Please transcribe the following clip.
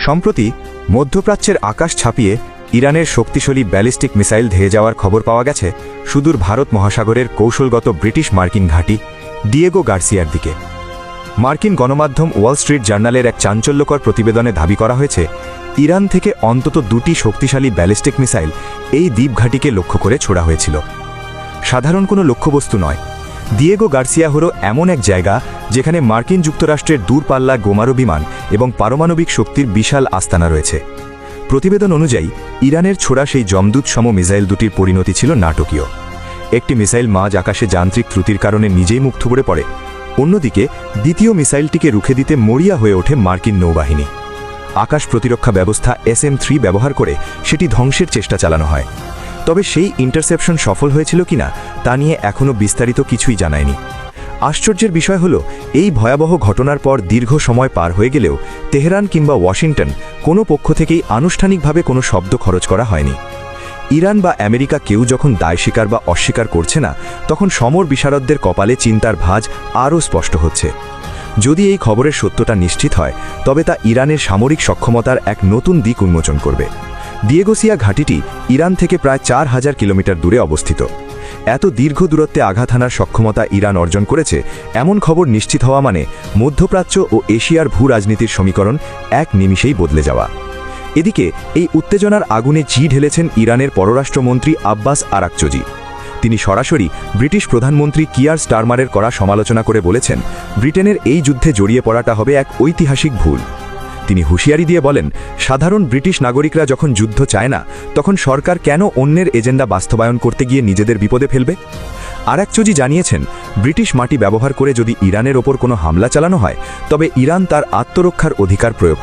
সম্প্রতি মধ্যপ্রাচ্যের আকাশ ছাপিয়ে ইরানের শক্তিশালী ব্যালিস্টিক মিসাইল ধেয়ে যাওয়ার খবর পাওয়া গেছে সুদূর ভারত মহাসাগরের কৌশলগত ব্রিটিশ মার্কিন ঘাঁটি ডিয়েগো গার্সিয়ার দিকে। মার্কিন গণমাধ্যম ওয়াল স্ট্রিট জার্নালের এক চাঞ্চল্যকর প্রতিবেদনে দাবি করা হয়েছে, ইরান থেকে অন্তত 2টি শক্তিশালী ব্যালিস্টিক মিসাইল এই দ্বীপঘাঁটিকে লক্ষ্য করে ছোড়া হয়েছিল। সাধারণ কোনো লক্ষ্যবস্তু নয়, ডিয়েগো গার্সিয়া হল এমন এক জায়গা যেখানে মার্কিন যুক্তরাষ্ট্রের দূরপাল্লা গোমারো বিমান এবং পারমাণবিক শক্তির বিশাল আস্তানা রয়েছে। প্রতিবেদন অনুযায়ী ইরানের ছোড়া সেই যমদূত সম মিসাইল দুটির পরিণতি ছিল নাটকীয়। একটি মিসাইল মাঝ আকাশে যান্ত্রিক ত্রুটির কারণে নিজেই মুখ থুবড়ে পড়ে, অন্যদিকে দ্বিতীয় মিসাইলটিকে রুখে দিতে মরিয়া হয়ে ওঠে মার্কিন নৌবাহিনী। আকাশ প্রতিরক্ষা ব্যবস্থা SM-3 ব্যবহার করে সেটি ধ্বংসের চেষ্টা চালানো হয়। তবে সেই ইন্টারসেপশন সফল হয়েছিল কিনা তা নিয়ে এখনও বিস্তারিত কিছুই জানায়নি। আশ্চর্যের বিষয় হল, এই ভয়াবহ ঘটনার পর দীর্ঘ সময় পার হয়ে গেলেও তেহরান কিংবা ওয়াশিংটন কোনো পক্ষ থেকেই আনুষ্ঠানিকভাবে কোনো শব্দ খরচ করা হয়নি। ইরান বা আমেরিকা কেউ যখন দায় স্বীকার বা অস্বীকার করছে না, তখন সমর বিশারদদের কপালে চিন্তার ভাঁজ আরও স্পষ্ট হচ্ছে। যদি এই খবরের সত্যতা নিশ্চিত হয়, তবে তা ইরানের সামরিক সক্ষমতার এক নতুন দিক উন্মোচন করবে। ডিয়েগোসিয়া ঘাঁটিটি ইরান থেকে প্রায় 4000 কিলোমিটার দূরে অবস্থিত। এত দীর্ঘ দূরত্বে আঘাত হানার সক্ষমতা ইরান অর্জন করেছে, এমন খবর নিশ্চিত হওয়া মানে মধ্যপ্রাচ্য ও এশিয়ার ভূ রাজনীতির সমীকরণ এক নিমিষেই বদলে যাওয়া। এদিকে এই উত্তেজনার আগুনে জি ঢেলেছেন ইরানের পররাষ্ট্রমন্ত্রী আব্বাস আরাকচি। তিনি সরাসরি ব্রিটিশ প্রধানমন্ত্রী কিয়ার স্টারমারের করা সমালোচনা করে বলেছেন, ব্রিটেনের এই যুদ্ধে জড়িয়ে পড়াটা হবে এক ঐতিহাসিক ভুল। তিনি হুঁশিয়ারি দিয়ে বলেন, সাধারণ ব্রিটিশ নাগরিকরা যখন যুদ্ধ চায় না, তখন সরকার কেন অন্যের এজেন্ডা বাস্তবায়ন করতে গিয়ে নিজেদের বিপদে ফেলবে। আরাকচি জানিয়েছেন, ব্রিটিশ মাটি ব্যবহার করে যদি ইরানের ওপর কোনো হামলা চালানো হয়, তবে ইরান তার আত্মরক্ষার অধিকার প্রয়োগ